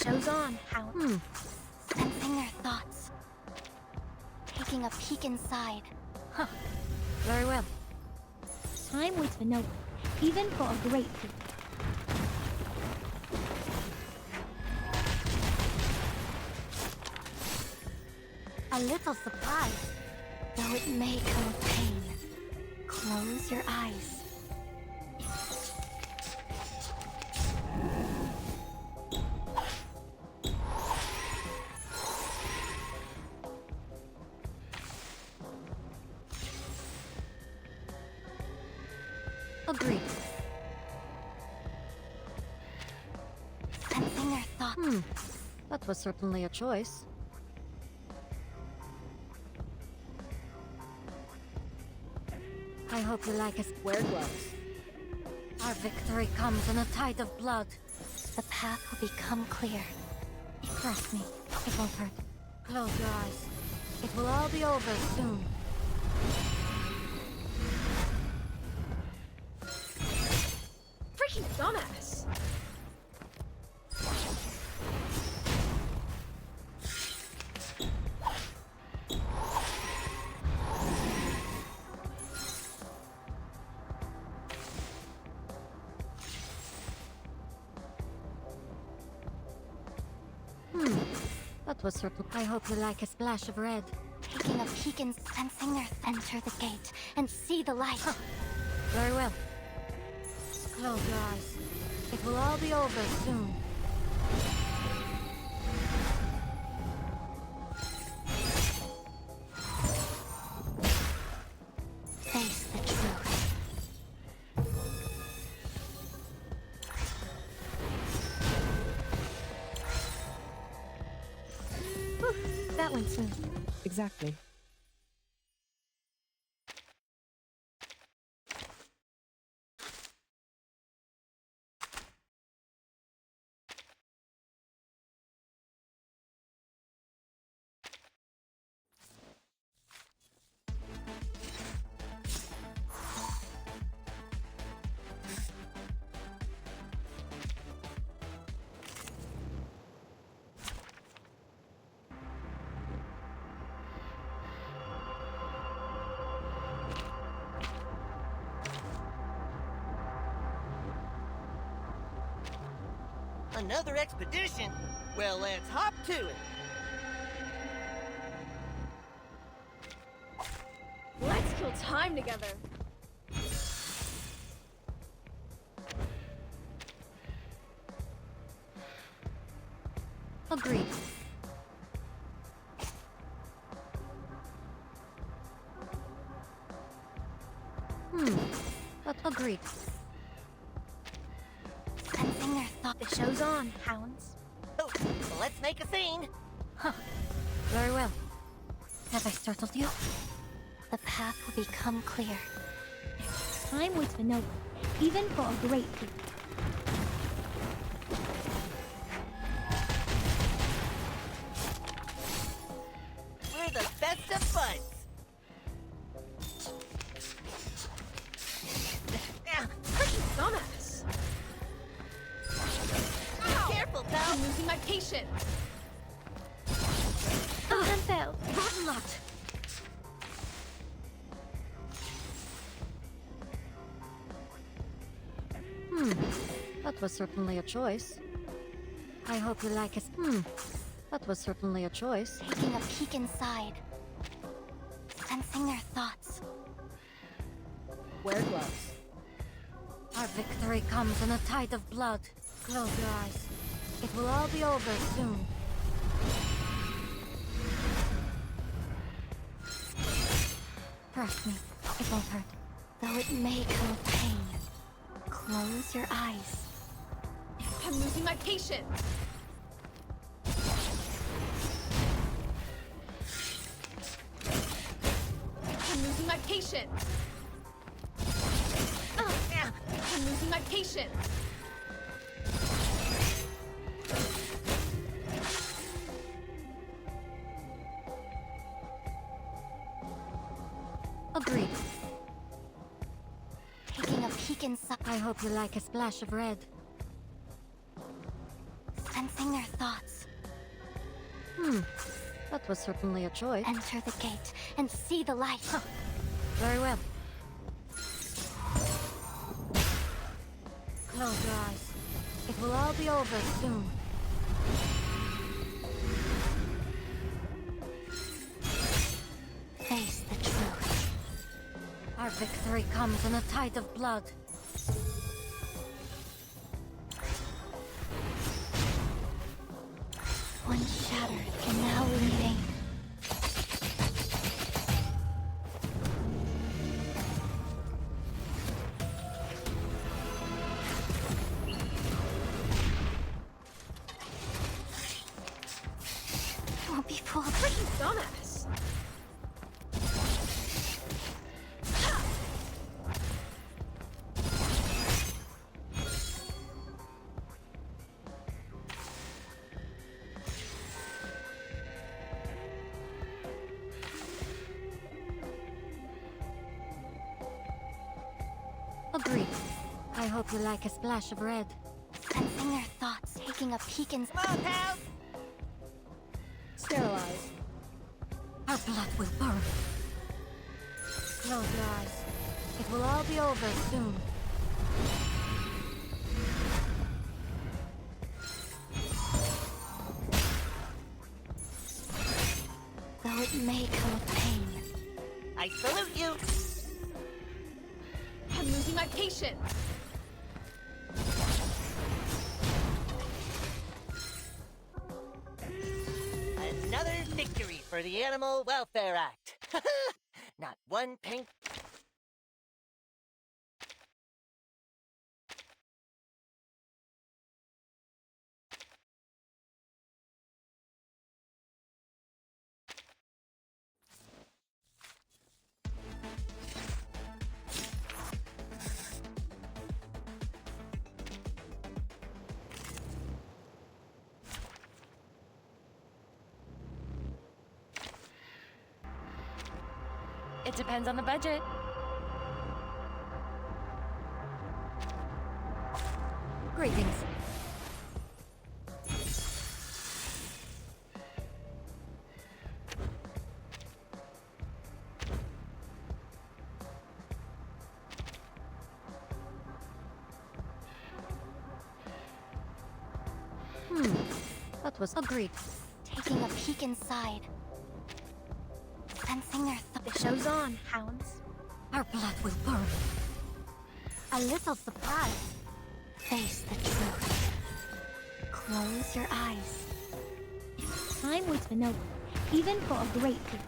show's on, Hound. Sensing their thoughts. Taking a peek inside. Huh. Very well. Time waits for no one, even for a great feat. A little surprise, though it may come with pain. Close your eyes. Agreed. Sensing their thoughts. That was certainly a choice. I hope you like us. Wear gloves. Our victory comes in a tide of blood. The path will become clear. Trust me, it won't hurt. Close your eyes. It will all be over soon. Freaking dumbass! That was certain. I hope you like a splash of red. Taking a peek and sensing their enter the gate and see the light. Very well. Close your eyes. It will all be over soon. Face the truth. Whew, that went smooth. Exactly. Another expedition? Well, let's hop to it. Let's kill time together. Agreed. But agreed. Sensing their thoughts. The show's on, Hounds. Oh, let's make a scene. Very well. Have I startled you? The path will become clear. Time waits for no one, even for a great feat. We're the best of buds. Freaking dumbass! Careful, pal. I'm losing my patience. Oh, and failed. Rotten luck! That was certainly a choice. I hope you like us. That was certainly a choice. Taking a peek inside. Sensing their thoughts. Wear gloves. Our victory comes in a tide of blood. Close your eyes. It will all be over soon. Trust me, it won't hurt. Though it may come with pain. Close your eyes. I'm losing my patience. I'm losing my patience. I'm losing my patience. Agreed. Taking a peek inside. I hope you like a splash of red. Sensing Sensing their thoughts. That was certainly a choice. Enter the gate and see the light. Very well. Close your eyes. It will all be over soon. Face the truth. Our victory comes in a tide of blood. One shattered and now leading. Won't be fooled. Freaking dumbass! Agreed. I hope you like a splash of red. Sensing their thoughts, taking a peek in. Come on, pals! Sterilize. Our blood will burn. Close your eyes. It will all be over soon. Though it may come with pain. I salute you! I'm losing my patience! Another victory for the Animal Welfare Act. Not one pink. It depends on the budget. Greetings. That was agreed. Taking a peek inside. Sensing their The show's on, hounds. Our blood will burn. A little surprise. Face the truth. Close your eyes. Time waits for no one, even for a great people.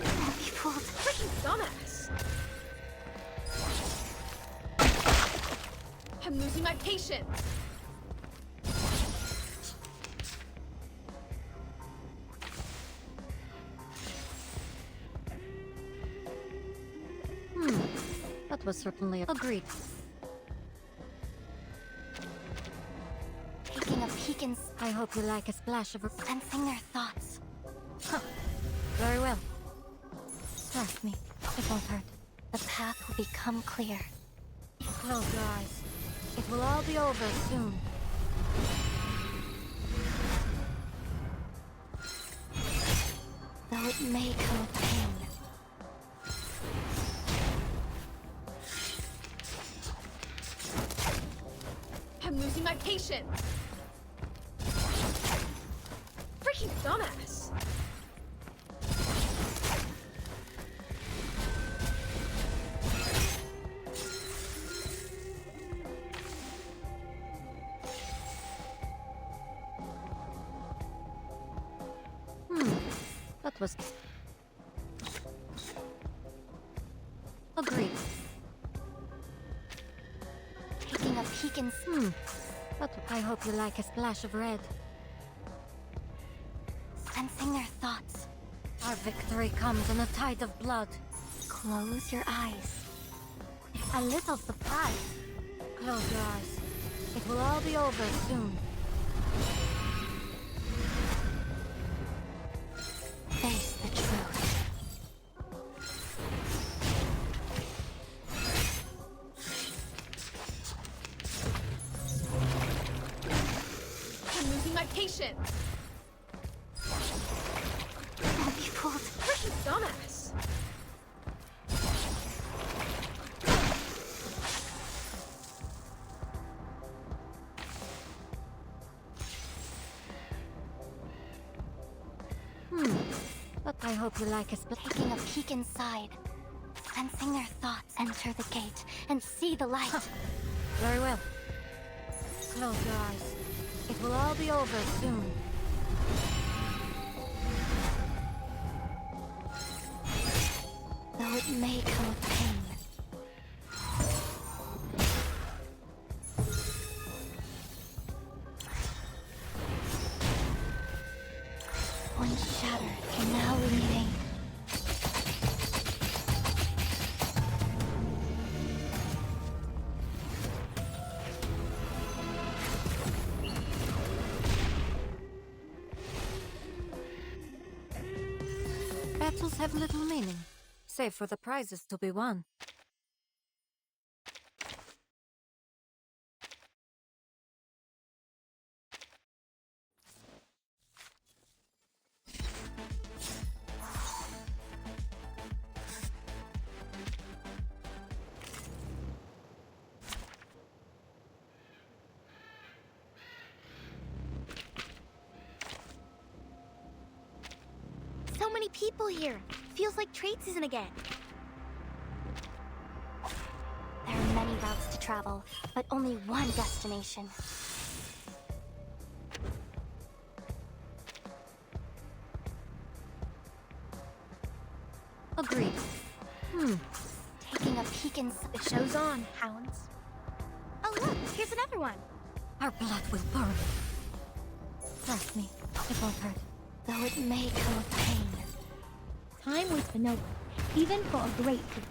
Won't be fooled. Freaking dumbass! I'm losing my patience! That was certainly agreed. Taking a peek in. I hope you like a splash of... Sensing their thoughts. Very well. Trust me, it won't hurt. The path will become clear. Close your eyes. It will all be over soon. Though it may come with pain. I'm losing my patience! Freaking dumbass! That was... agreed. Taking a peek in. But I hope you like a splash of red. Sensing their thoughts. Our victory comes in a tide of blood. Close your eyes. A little surprise. Close your eyes. It will all be over soon. Face my patience. Don't be fooled. Freaking dumbass. But I hope you like us. Taking a peek inside. Sensing their thoughts. Enter the gate and see the light. Very well. Close your eyes. It will all be over soon. Though it may come with pain. Once shattered, can now remain. Battles have little meaning, save for the prizes to be won. So many people here. Feels like trade season again. There are many routes to travel, but only one destination. Agreed. Taking a peek inside. The show's on, hounds. Oh look, here's another one. Our blood will burn. Trust me, it won't hurt. Though it may come with pain. Time waits for no one, even for a great feat.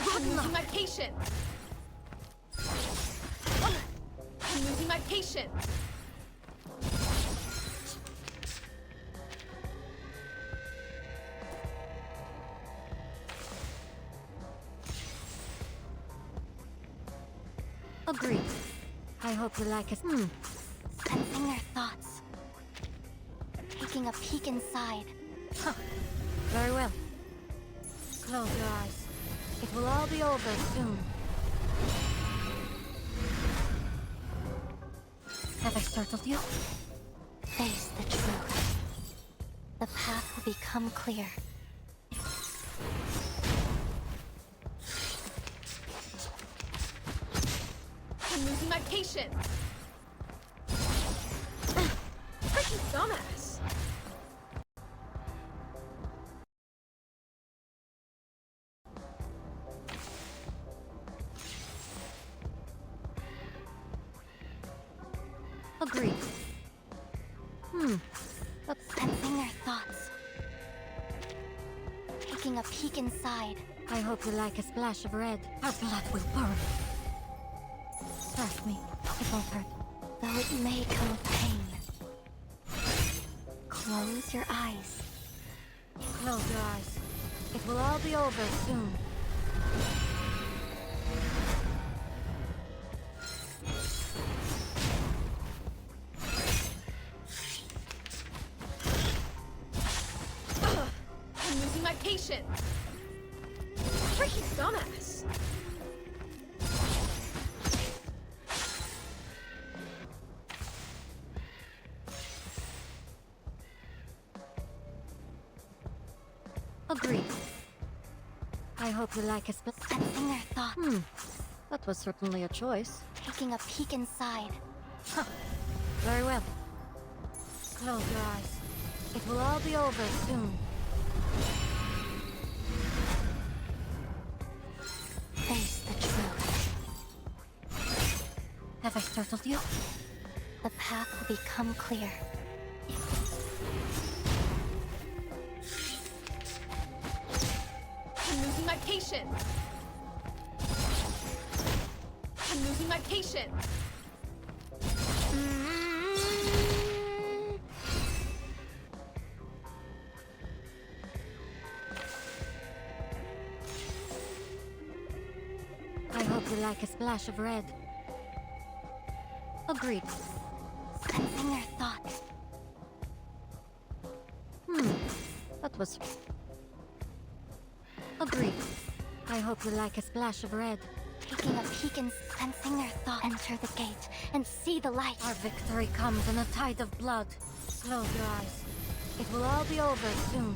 I'm losing my patience. I'm losing my patience. Agreed. I hope you like us. Sensing their thoughts. Taking a peek inside. Very well. Close your eyes. It will all be over soon. Have I startled you? Face the truth. The path will become clear. I'm losing my patience. Freaking dumbass. Agreed. But sensing their thoughts. Taking a peek inside. I hope you like a splash of red. Our blood will burn. Trust me, it won't hurt. Though it may come with pain. Close your eyes. Close your eyes. It will all be over soon. I'm losing my patience. Freaking dumbass. Agreed. I hope you like a Sensing their thoughts. That was certainly a choice. Taking a peek inside. Very well. Close your eyes. It will all be over soon. Face the truth. Have I startled you? The path will become clear. I'm losing my patience. I'm losing my patience. you like a splash of red. Agreed. Sensing their thoughts. That was... Agreed. I hope you like a splash of red. Taking a peek and sensing their thoughts. Enter the gate and see the light. Our victory comes in a tide of blood. Close your eyes. It will all be over soon.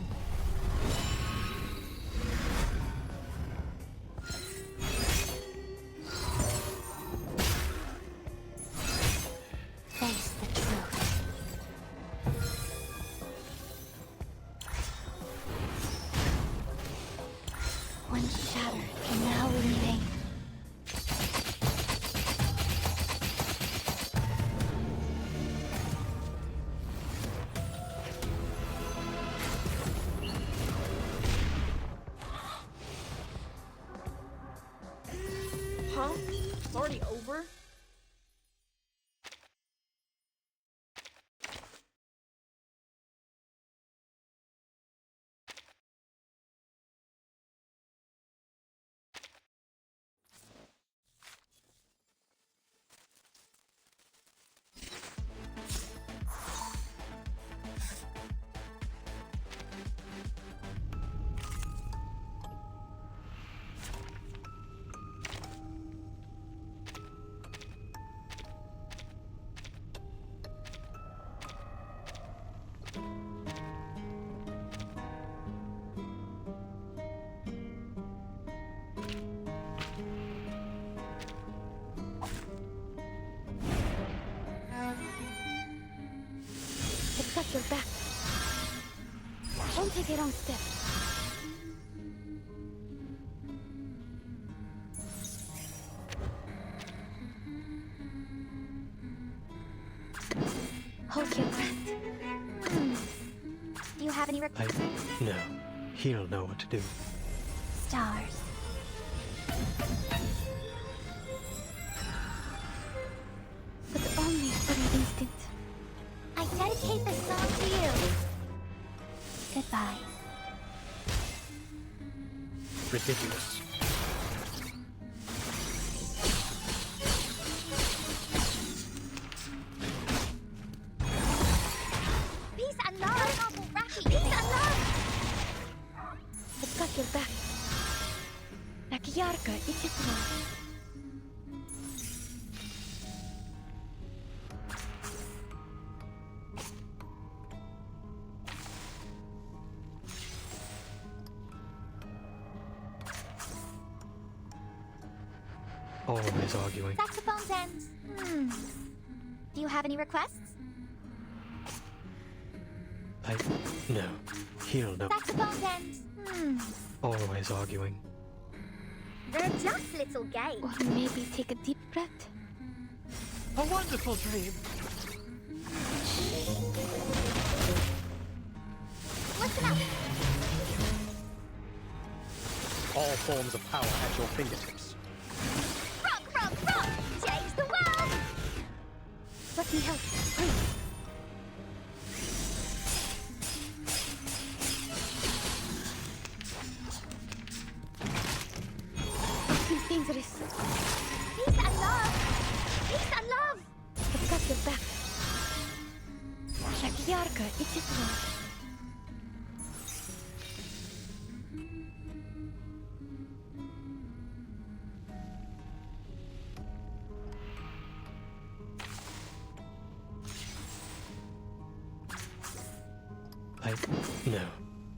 Face the truth. Once shattered, can now remain. Huh? It's already over? It's got your back. Don't take your own step. Hold your breath. Do you have any No. He'll know what to do. stars? But only for an instant. I dedicate this song to you. Goodbye. Ridiculous. Peace and love! Peace and love! It's got your back. Like ярко и тепло. Always arguing. Saxophone's end. Do you have any requests? No. He'll know. Saxophone's end. Always arguing. They're just little games. Or maybe take a deep breath. A wonderful dream. Listen up. All forms of power at your fingertips. Rock! Change the world! Let me help. Please. It's dangerous. Peace and love! Peace and love! I've got your back. Как ярко и тепло. No.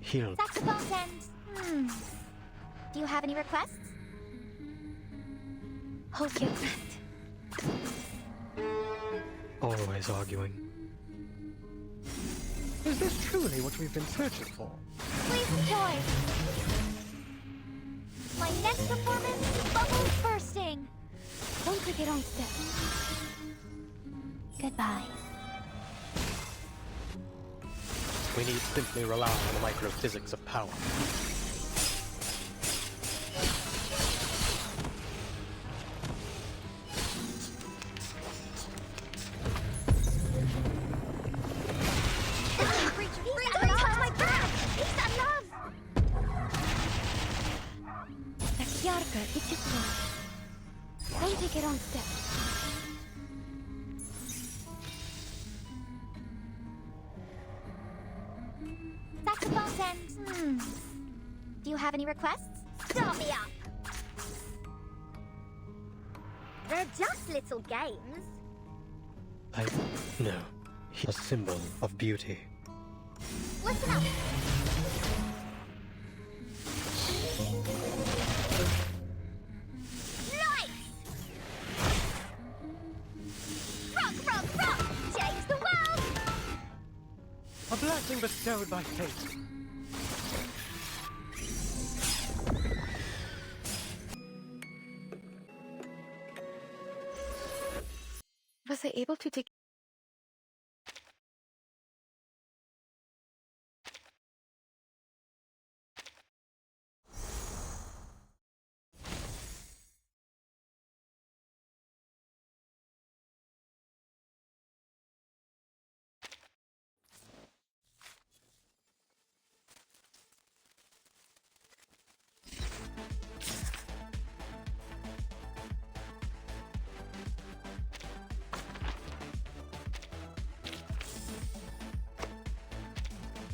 He'll... Saxophone's end. Do you have any requests? Hold your breath. Always arguing. Is this truly what we've been searching for? Please enjoy. My next performance, bubbles bursting. Don't take your own step. Goodbye. We need simply rely on the microphysics of power. One step. Saxophone and... Do you have any requests? Start me up! They're just little games. No. He's a symbol of beauty. Listen up! Nice! Rock! Change the world! A blessing bestowed by fate. Was I able to take